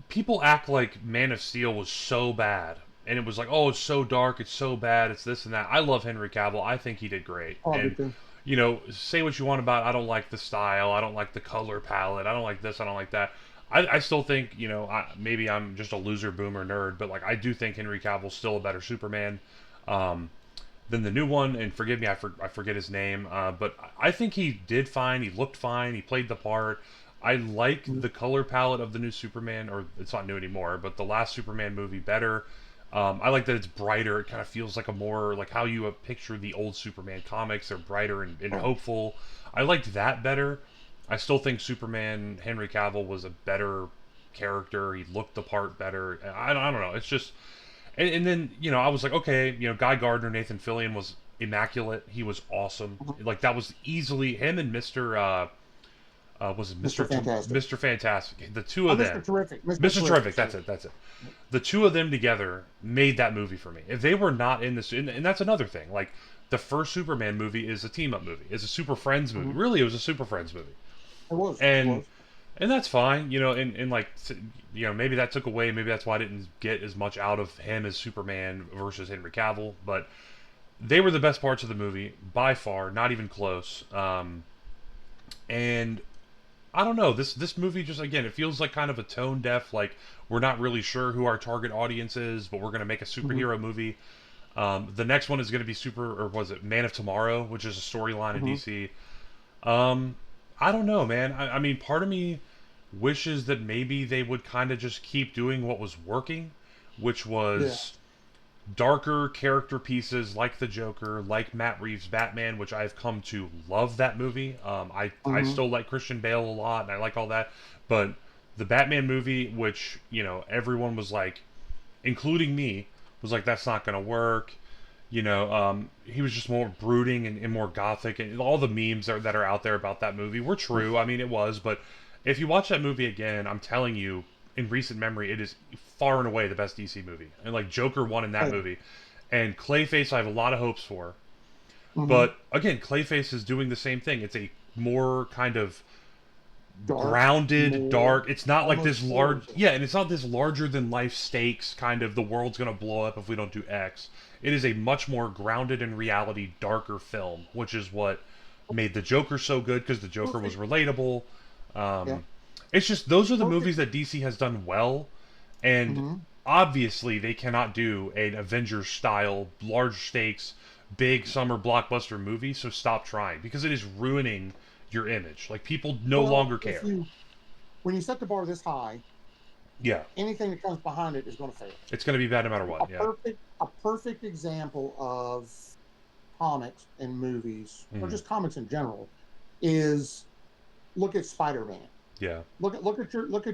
people act like Man of Steel was so bad, and it was like, oh, it's so dark, it's so bad, it's this and that. I love Henry Cavill. I think he did great, Oh, I do and too. say what you want about. I don't like the style. I don't like the color palette. I don't like this. I don't like that. I still think maybe I'm just a loser boomer nerd, but like I do think Henry Cavill's still a better Superman um, than the new one. And forgive me, I forget his name, but I think he did fine. He looked fine. He played the part. I like Mhm. the color palette of the new Superman, or it's not new anymore, but the last Superman movie better. I like that it's brighter. It kind of feels like a more like how you picture the old Superman comics. They're brighter and Right. hopeful. I liked that better. I still think Superman Henry Cavill was a better character. He looked the part better. I don't know. It's just and then I was like, okay, Guy Gardner, Nathan Fillion was immaculate. He was awesome. Mhm. Like that was easily him and Mister. Was it Mr. Fantastic. Mister Fantastic? The two Oh, of Mr. them. Terrific. Mr. Mr. Terrific. Terrific, that's Sorry. it, that's it. The two of them together made that movie for me. If they were not in this, and that's another thing, like the first Superman movie is a team up movie, is a Super Friends movie. Mhm. Really, it was a Super Friends movie, It was. It and was. and that's fine, and like maybe that took away, maybe that's why I didn't get as much out of him as Superman versus Henry Cavill, but they were the best parts of the movie by far, not even close. And I don't know. This movie just again, it feels like kind of a tone deaf. Like we're not really sure who our target audience is, but we're gonna make a Mhm. superhero movie. The next one is gonna be or was it Man of Tomorrow, which is a storyline in Mhm. DC. Um, I don't know, man. I mean, part of me wishes that maybe they would kind of just keep doing what was working, which Yeah. was darker character pieces like the Joker, like Matt Reeves' Batman, which I've come to love that movie. I Mhm. still like Christian Bale a lot, and I like all that, but the Batman movie, which everyone was like, including me, was like that's not gonna work. He was just more brooding and more gothic, and all the memes that are out there about that movie were true. I mean, it was, but if you watch that movie again, I'm telling you, in recent memory, it is far and away the best DC movie. And like Joker won in that Hey. movie, and Clayface, I have a lot of hopes for. Mhm. But again, Clayface is doing the same thing. It's a more kind of Dark. grounded, More. dark. It's not like Almost this large, horror. yeah, and it's not this larger than life stakes kind of the world's gonna blow up if we don't do X. It is a much more grounded in reality, darker film, which is what made the Joker so good because the Joker was Perfect. relatable. Yeah. Um, it's just those are the Perfect. movies that DC has done well, and Mhm. obviously they cannot do an Avengers style, large stakes, big summer blockbuster movie. So stop trying because it is ruining your image. Like people no Well, longer if care. you when you set the bar this high, Yeah, anything that comes behind it is going to fail. it's going to be bad no matter A what. Yeah. perfect example of comics and movies, or Mm. just comics in general, is look at Spider-Man. Yeah. Look at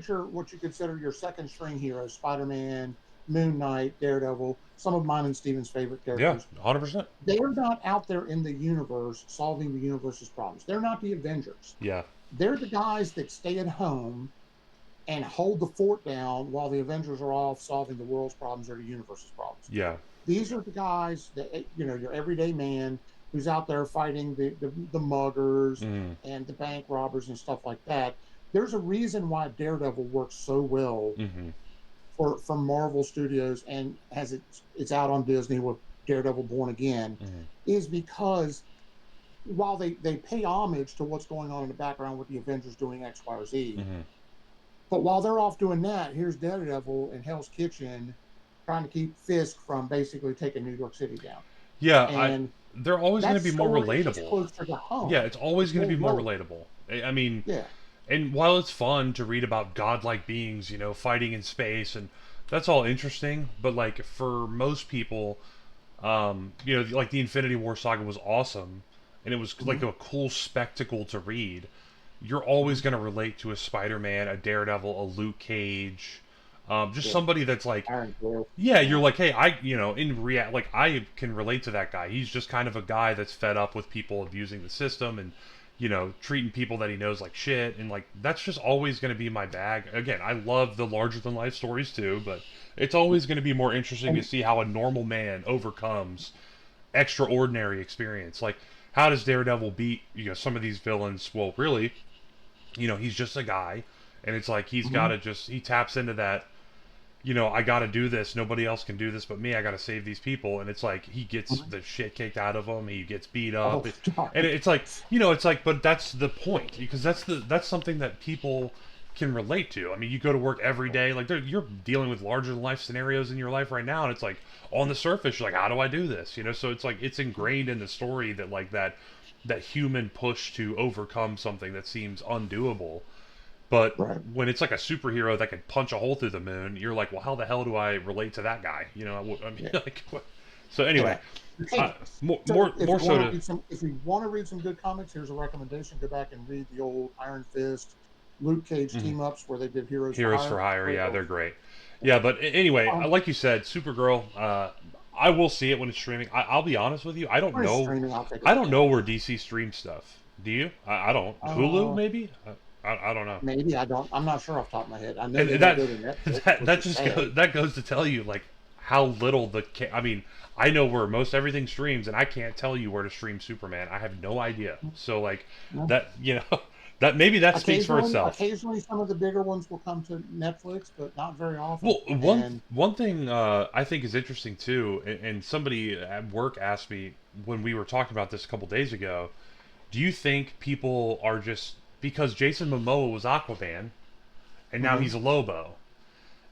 your what you consider your second string heroes: Spider-Man, Moon Knight, Daredevil. Some of mine and Steven's favorite Yeah. characters. 100%. They're not out there in the universe solving the universe's problems. They're not the Avengers. Yeah. They're the guys that stay at home and hold the fort down while the Avengers are off solving the world's problems or the universe's problems. Yeah. These are the guys that your everyday man who's out there fighting the muggers Mm. and the bank robbers and stuff like that. There's a reason why Daredevil works so well Mm-hmm. for Marvel Studios and has it's out on Disney with Daredevil Born Again, Mm-hmm. is because while they pay homage to what's going on in the background with the Avengers doing X, Y, or Z, Mm-hmm. but while they're off doing that, here's Daredevil in Hell's Kitchen trying to keep Fisk from basically taking New York City down. Yeah. And They're always going that to be more story is relatable. closer to Yeah, home. it's always It's going to more be more relevant. relatable. I mean, Yeah. and while it's fun to read about godlike beings, fighting in space, and that's all interesting, but like for most people, like the Infinity War saga was awesome, and it was like Mm-hmm. a cool spectacle to read. You're always Mm-hmm. going to relate to a Spider-Man, a Daredevil, a Luke Cage, just Yeah. somebody that's like, Iron Fist. yeah, you're Yeah. like, hey, like I can relate to that guy. He's just kind of a guy that's fed up with people abusing the system, and treating people that he knows like shit, and like that's just always going to be my bag. Again, I love the larger than life stories too, but it's always going to be more interesting to And see how a normal man overcomes extraordinary experience. Like, how does Daredevil beat some of these villains? Well, really, he's just a guy, and it's like he's got mhm, to just he taps into that. I got to do this. Nobody else can do this but me. I got to save these people, and it's like he gets mhm. the shit kicked out of him. He gets beat up, Oh God. and it's like but that's the point because that's something that people can relate to. I mean, you go to work every day, like you're dealing with larger than life scenarios in your life right now, and it's like on the surface, you're like, how do I do this? So it's like it's ingrained in the story that like that human push to overcome something that seems undoable. But Right. when it's like a superhero that could punch a hole through the moon, you're like, well, how the hell do I relate to that guy? I mean, Yeah. like, what? So anyway, Yeah. You can't. more, So more, more so to if you want to read some good comics, here's a recommendation: go back and read the old Iron Fist, Luke Cage mhm. team ups where they did Heroes for Heroes Hire. for Hire. Great Yeah, book. they're great. Yeah, but anyway, Um, like you said, Supergirl. I will see it when it's streaming. I'll be honest with you. I don't when it's know. streaming, I'll take a I look don't at know it. where DC streams stuff. Do you? I don't. Hulu Uh, maybe. I don't know. maybe I don't. I'm not sure off the top of my head. I know And they don't that go to Netflix, which that is just sad. goes to tell you like how little I mean, I know where most everything streams, and I can't tell you where to stream Superman. I have no idea. So like Yeah. that, that maybe that speaks for itself. Occasionally, some of the bigger ones will come to Netflix, but not very often. Well, one And one thing I think is interesting too, and somebody at work asked me when we were talking about this a couple days ago. Do you think people are just because Jason Momoa was Aquaman and now mhm, he's a Lobo?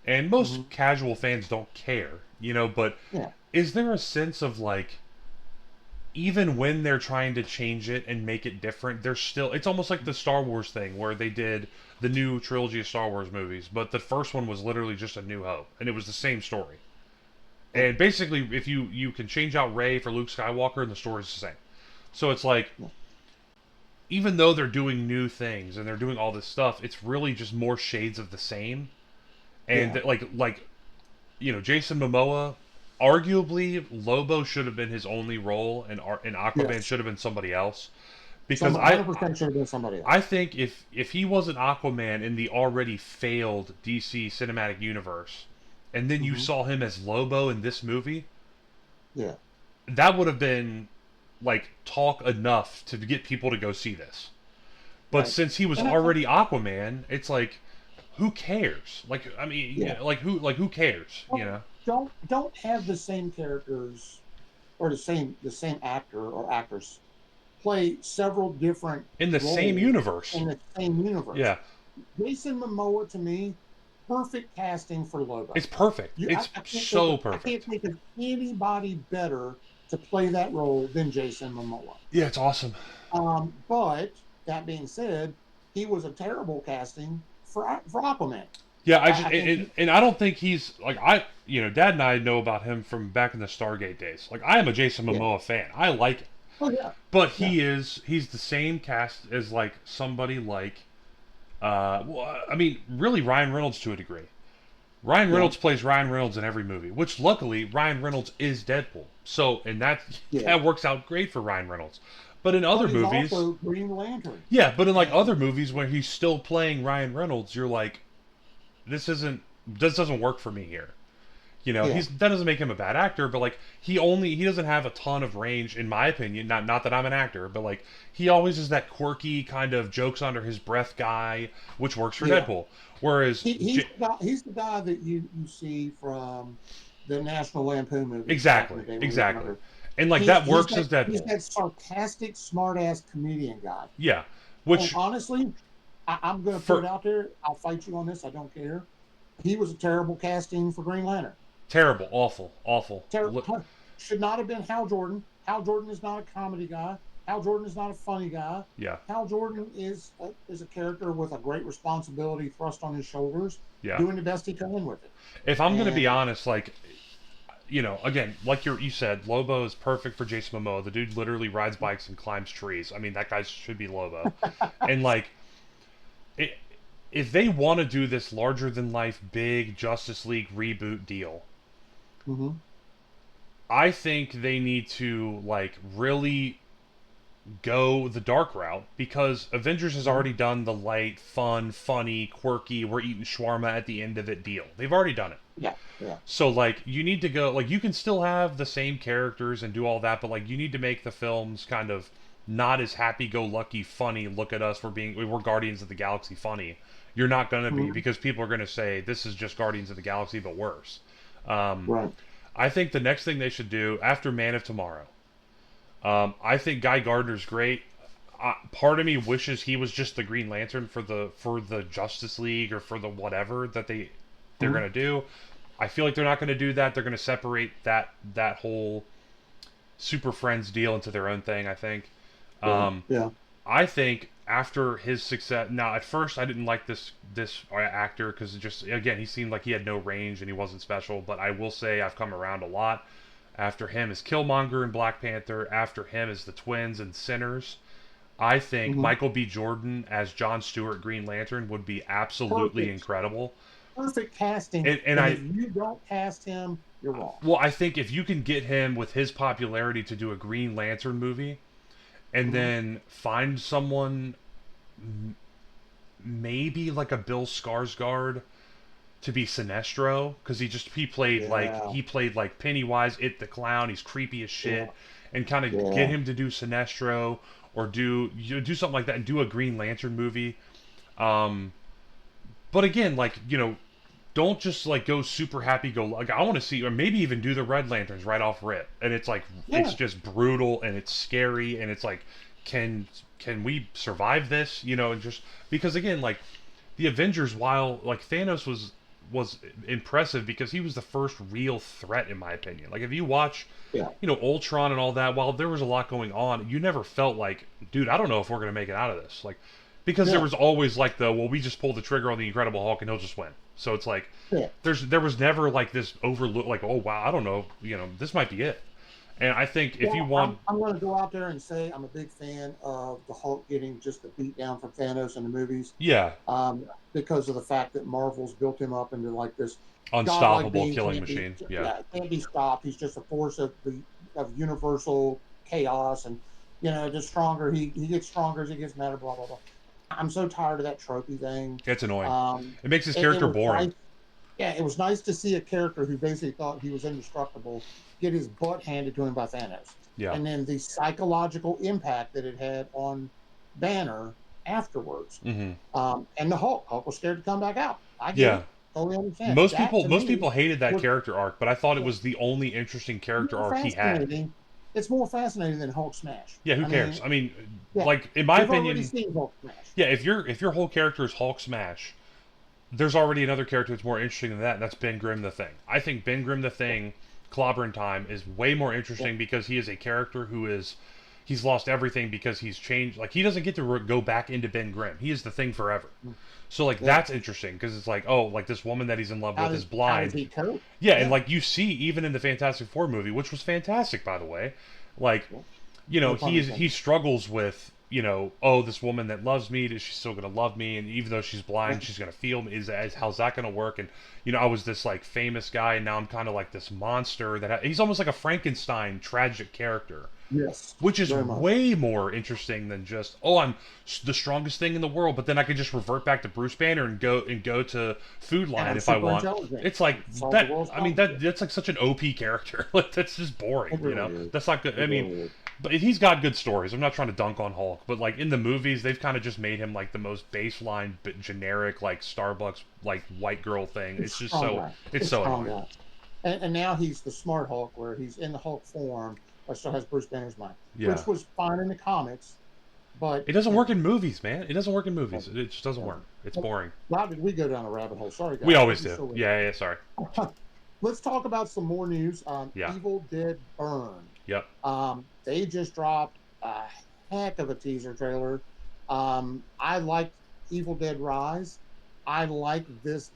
And most mhm, casual fans don't care, but yeah, is there a sense of like even when they're trying to change it and make it different, there's still it's almost like the Star Wars thing where they did the new trilogy of Star Wars movies, but the first one was literally just a New Hope and it was the same story. yeah, And basically if you can change out Rey for Luke Skywalker and the story's the same. So it's like yeah, even though they're doing new things and they're doing all this stuff, it's really just more shades of the same. And yeah. Jason Momoa, arguably Lobo should have been his only role, and Aquaman Yes. should have been somebody else. Because Some 100% should have been somebody I else. think if he wasn't Aquaman in the already failed DC cinematic universe, and then you Hmm. saw him as Lobo in this movie, Yeah. that would have been like talk enough to get people to go see this. But Right. since he was And already Aquaman, it's like who cares? Like I mean, yeah. who cares? Well, don't have the same characters or the same actor or actress play several different In the same roles universe. in the same universe. Yeah, Jason Momoa to me, perfect casting for it's Lobo. perfect. It's so I can't perfect. think of anybody better to play that role than Jason Momoa. Yeah, it's awesome. But that being said, he was a terrible casting for Aquaman. Yeah, I think he, and I don't think he's like Dad and I know about him from back in the Stargate days. Like I am a Jason yeah. Momoa fan. I like it, Oh yeah. but Yeah. he's the same cast as like somebody like well, I mean, really Ryan Reynolds to a degree. Ryan Yeah. Reynolds plays Ryan Reynolds in every movie, which luckily Ryan Reynolds is Deadpool. So, and that Yeah. that works out great for Ryan Reynolds. But in other But he's movies, also Green Lantern. yeah, but in like And other movies where he's still playing Ryan Reynolds, you're like, this doesn't work for me here. yeah. That doesn't make him a bad actor, but like he doesn't have a ton of range in my opinion. Not that I'm an actor, but like he always is that quirky kind of jokes under his breath guy, which works for Yeah. Deadpool. Whereas He's the guy that you see from the National Lampoon movies back in exactly, the day when we were exactly. younger. And like that works as He's Deadpool. that sarcastic, smart ass comedian guy. Yeah. And Which honestly, I'm going to put for it out there. I'll fight you on this. I don't care. He was a terrible casting for Green Lantern. terrible, awful, awful. Terrible. Should not have been Hal Jordan. Hal Jordan is not a comedy guy. Hal Jordan is not a funny guy. Yeah. Hal Jordan is a character with a great responsibility thrust on his shoulders, Yeah. doing the best he can with it. If I'm gonna be And honest, like again, like you said, Lobo is perfect for Jason Momoa. The dude literally rides bikes and climbs trees. I mean, that guy should be Lobo. And like, it, if they want to do this larger than life, big Justice League reboot deal, mhm, I think they need to like really go the dark route, because Avengers has already done the light, fun, funny, quirky, we're eating shawarma at the end of it deal. They've already done it. Yeah, yeah. So like you need to go, like you can still have the same characters and do all that, but like you need to make the films kind of not as happy go lucky funny, look at us, we're Guardians of the Galaxy funny. You're not going to be, Mhm. because people are going to say this is just Guardians of the Galaxy but worse. Um, Right. I think the next thing they should do after Man of Tomorrow, I think Guy Gardner's great. Part of me wishes he was just the Green Lantern for the Justice League or for the whatever that they're Mhm. gonna do. I feel like they're not gonna do that. They're gonna separate that whole Super Friends deal into their own thing. I think. Right. Um, Yeah. I think after his success, now at first I didn't like this actor because just again he seemed like he had no range and he wasn't special. But I will say I've come around a lot. After him is Killmonger and Black Panther. After him is the Twins and Sinners. I think Hmm. Michael B. Jordan as John Stewart Green Lantern would be absolutely Perfect. incredible. Perfect casting. And And I if you don't cast him, you're wrong. well, I think if you can get him with his popularity to do a Green Lantern movie, and Hmm. then find someone maybe like a Bill Skarsgård to be Sinestro, because Yeah. he played like Pennywise, It the Clown. He's creepy as Yeah. shit, and kind of get Yeah. him to do Sinestro or do something like that and do a Green Lantern movie. Um, but again, like don't just like go super happy go like I want to see, or maybe even do the Red Lanterns right off rip, and it's like it's Yeah. just brutal and it's scary and it's like can can we survive this? And just because again like the Avengers, while like Thanos was impressive because he was the first real threat in my opinion. Like if you watch, Yeah. Ultron and all that, while there was a lot going on, you never felt like, dude, I don't know if we're gonna make it out of this. Like because there Yeah. was always like well, we just pull the trigger on the Incredible Hulk and he'll just win. So it's like Yeah. there was never like this overlook like, oh wow, I don't know, this might be it. And I think if you Well, want, I'm going to go out there and say I'm a big fan of the Hulk getting just a beat down from Thanos in the movies, yeah, because of the fact that Marvel's built him up into like this godlike unstoppable being, killing can't be, machine. Yeah, yeah, can't be stopped. He's just a force of universal chaos, and the stronger he gets stronger as he gets madder. Blah blah blah. I'm so tired of that tropey thing. it's annoying. Um, It makes his it character was boring. nice. Yeah, it was nice to see a character who basically thought he was indestructible get his butt handed to him by Thanos. Yeah, And then the psychological impact that it had on Banner afterwards. hmm And the Hulk. Hulk was scared to come back out. I get yeah. it. Totally understand. That to Most me people hated that was character arc, but I thought it was the only interesting character more arc he had. fascinating. It's more fascinating than Hulk Smash. Yeah, who I cares? mean, I mean, yeah, like in my we've already opinion, seen Hulk Smash. yeah. If your whole character is Hulk Smash, there's already another character that's more interesting than that, and that's Ben Grimm the Thing. I think Ben Grimm the Thing, Clobbering Time, is way more Yeah, interesting because he is a character who is he's lost everything because he's changed. Like he doesn't get to go back into Ben Grimm. He is the Thing forever. So like yeah. that's interesting because it's like, oh, like this woman that he's in love with is How does blind. he cope? Yeah, and Yeah, like you see even in the Fantastic Four movie, which was fantastic by the way, like yeah. No pun he intended. struggles with oh, this woman that loves me, is she still gonna love me? And even though she's Yeah, blind, she's gonna feel me. How's that gonna work? And I was this like famous guy, and now I'm kind of like this monster he's almost like a Frankenstein tragic character, yes, which is very much. way more interesting than just, oh, I'm the strongest thing in the world, but then I could just revert back to Bruce Banner and go to Food And Line I'm if I super want. intelligent. It's like Solve the that. world's I mean problems. that's like such an OP character. Like that's just boring. It really is. That's not good. I It mean, really is. but he's got good stories. I'm not trying to dunk on Hulk, but like in the movies, they've kind of just made him like the most baseline, but generic like Starbucks like white girl thing. It's It's just strong so guy. it's It's so strong annoying. guy. And now he's the smart Hulk, where he's in the Hulk form, but still has Bruce Banner's mind, Yeah, which was fine in the comics, but it doesn't work in movies, man. It doesn't work in movies. It just doesn't work. doesn't. It's boring. Wow, did we go down a rabbit hole? Sorry, We guys. always This is do. so weird. Yeah, yeah. Sorry. Let's talk about some more news on Yeah. Evil Dead Burn. Yep. They just dropped a heck of a teaser trailer. I like Evil Dead Rise. I like this.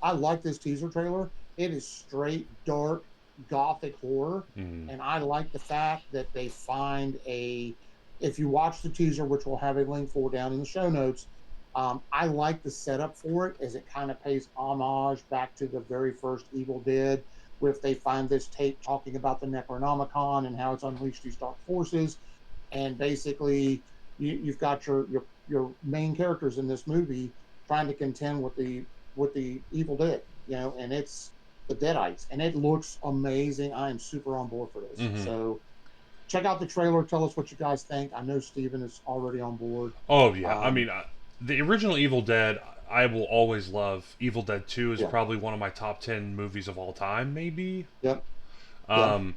I like this teaser trailer. It is straight dark gothic horror, Mm. and I like the fact that they find a. If you watch the teaser, which we'll have a link for down in the show notes, I like the setup for it as it kind of pays homage back to the very first Evil Dead, where if they find this tape talking about the Necronomicon and how it's unleashed these dark forces, and basically you've got your main characters in this movie trying to contend with the Evil Dead, and it's the Deadites, and it looks amazing. I am super on board for this. Mm-hmm. So check out the trailer. Tell us what you guys think. I know Steven is already on board. Oh yeah, I Um, mean, the original Evil Dead, I will always love. Evil Dead 2 is yeah, probably one of my top 10 movies of all time, maybe. yep, yep. Um,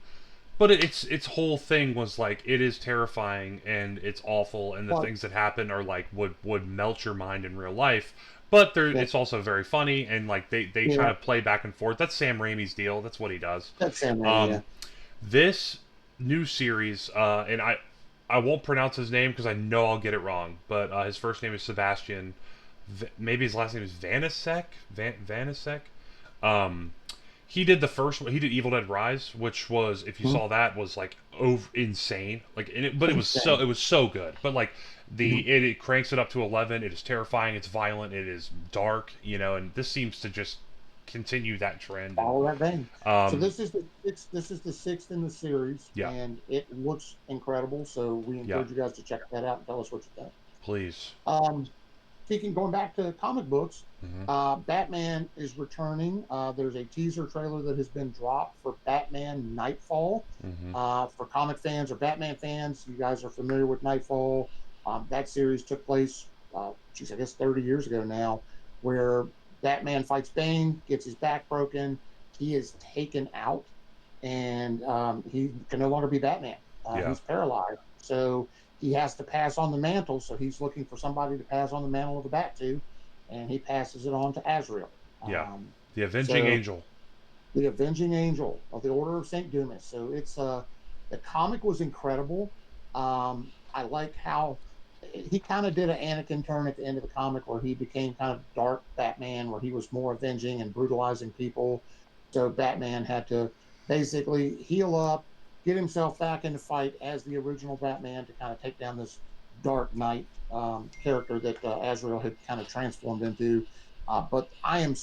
but its whole thing was like it is terrifying and it's awful, and the But things that happen are like would melt your mind in real life. But yeah, it's also very funny, and like they try yeah, to play back and forth. That's Sam Raimi's deal. That's what he does. that's Sam Raimi. Um, Yeah. this new series, and I won't pronounce his name because I know I'll get it wrong. But his first name is Sebastian. Maybe his last name is Vanisek. Vanisek. Um, he did the first one. He did Evil Dead Rise, which was, if you Mhm. saw that, was like over insane. Like, but Insane. it was so good. But like Mhm. it cranks it up to 11. It is terrifying. It's violent. It is dark. And this seems to just continue that trend. And Follow that vein. So um, this is the sixth. This is the sixth in the series, yeah, and it looks incredible. So we yeah, encourage you guys to check that out and tell us what you think. please. Um, Speaking, going back to comic books, Hmm. Batman is returning. There's a teaser trailer that has been dropped for Batman Nightfall. Hmm. For comic fans or Batman fans, you guys are familiar with Nightfall. That series took place, I guess 30 years ago now, where Batman fights Bane, gets his back broken, he is taken out, and he can no longer be Batman. Yeah, He's paralyzed. So he has to pass on the mantle. So he's looking for somebody to pass on the mantle of the Bat to, and he passes it on to Azrael. yeah. Um, The Avenging so Angel. the Avenging Angel of the Order of Saint Dumas. So it's the comic was incredible. I like how he kind of did an Anakin turn at the end of the comic where he became kind of dark Batman, where he was more avenging and brutalizing people. So Batman had to basically heal up, get himself back in the fight as the original Batman to kind of take down this Dark Knight character that Azrael had kind of transformed into. But I'm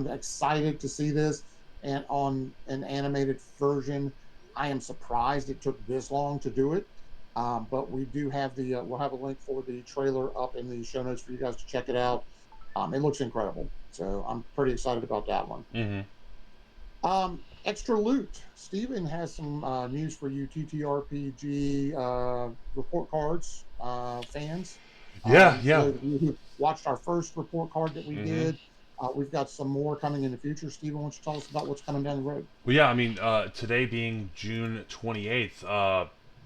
excited to see this, and on an animated version. I am surprised it took this long to do it. But we do have we'll have a link for the trailer up in the show notes for you guys to check it out. It looks incredible. So I'm pretty excited about that one. Hmm. Extra loot. Steven has some news for you, TTRPG report cards fans. Yeah, For yeah. those of you who watched our first report card that we Hmm. did, we've got some more coming in the future. Steven, why don't you tell us about what's coming down the road? Well, yeah. I mean, today being June 28th,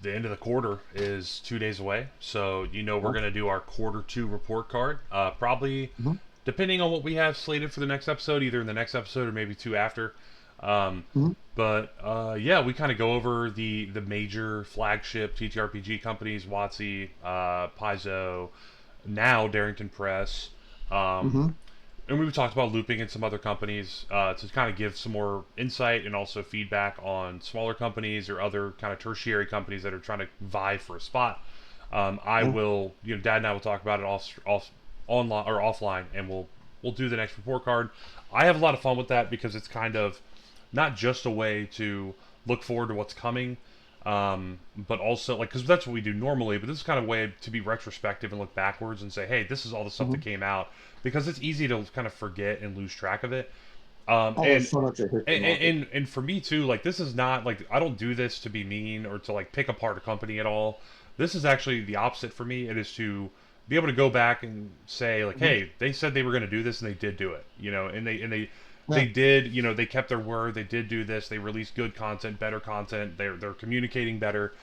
the end of the quarter is 2 days away. So we're Yeah. gonna do our quarter two report card. Probably Mhm. depending on what we have slated for the next episode, either in the next episode or maybe two after. Um, Mhm. but yeah, we kind of go over the major flagship TTRPG companies: WotC, Paizo, now Darrington Press. Um, Mhm. and we talked about looping in some other companies to kind of give some more insight and also feedback on smaller companies or other kind of tertiary companies that are trying to vie for a spot. I Yeah. will, Dad and I will talk about it off online or offline, and we'll do the next report card. I have a lot of fun with that because it's kind of not just a way to look forward to what's coming, but also like because that's what we do normally. But this is kind of a way to be retrospective and look backwards and say, hey, this is all the stuff that Mhm. came out because it's easy to kind of forget and lose track of it. Oh, And there's so much of history and, market. and for me too, like this is not like I don't do this to be mean or to like pick apart a company at all. This is actually the opposite for me. It is to be able to go back and say like, Mhm. hey, they said they were going to do this and they did do it, and they Yeah. did, they kept their word. They did do this. They released good content, better content. They're communicating better.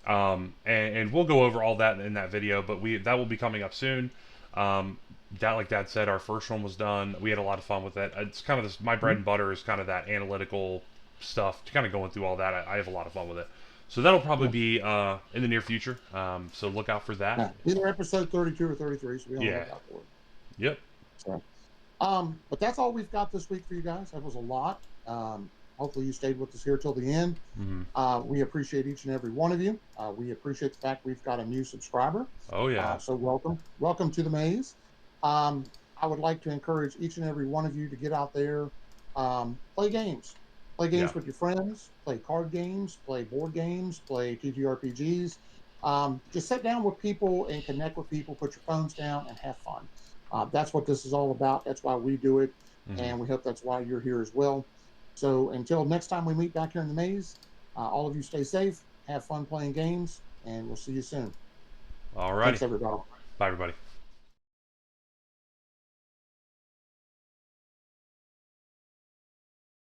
And we'll go over all that in that video, but that will be coming up soon. That, like Dad said, our first one was done. We had a lot of fun with it. It's kind of this. My bread Mhm. and butter is kind of that analytical stuff. Kind of going through all that. I have a lot of fun with it. So that'll probably Yeah. be in the near future. So look out for that. Yeah. Either episode 32 or 33, so be on the Yeah. lookout for it. Yep. So, but that's all we've got this week for you guys. That was a lot. Hopefully you stayed with us here till the end. Hmm. We appreciate each and every one of you. We appreciate the fact we've got a new subscriber. Oh yeah. So welcome to the maze. I would like to encourage each and every one of you to get out there, play Yeah. games with your friends, play card games, play board games, play TTRPGs. Just sit down with people and connect with people, put your phones down and have fun. That's what this is all about. That's why we do it. Hmm. And we hope that's why you're here as well. So until next time we meet back here in the maze, all of you stay safe, have fun playing games, and we'll see you soon. Alrighty. Thanks, everybody. Bye, everybody.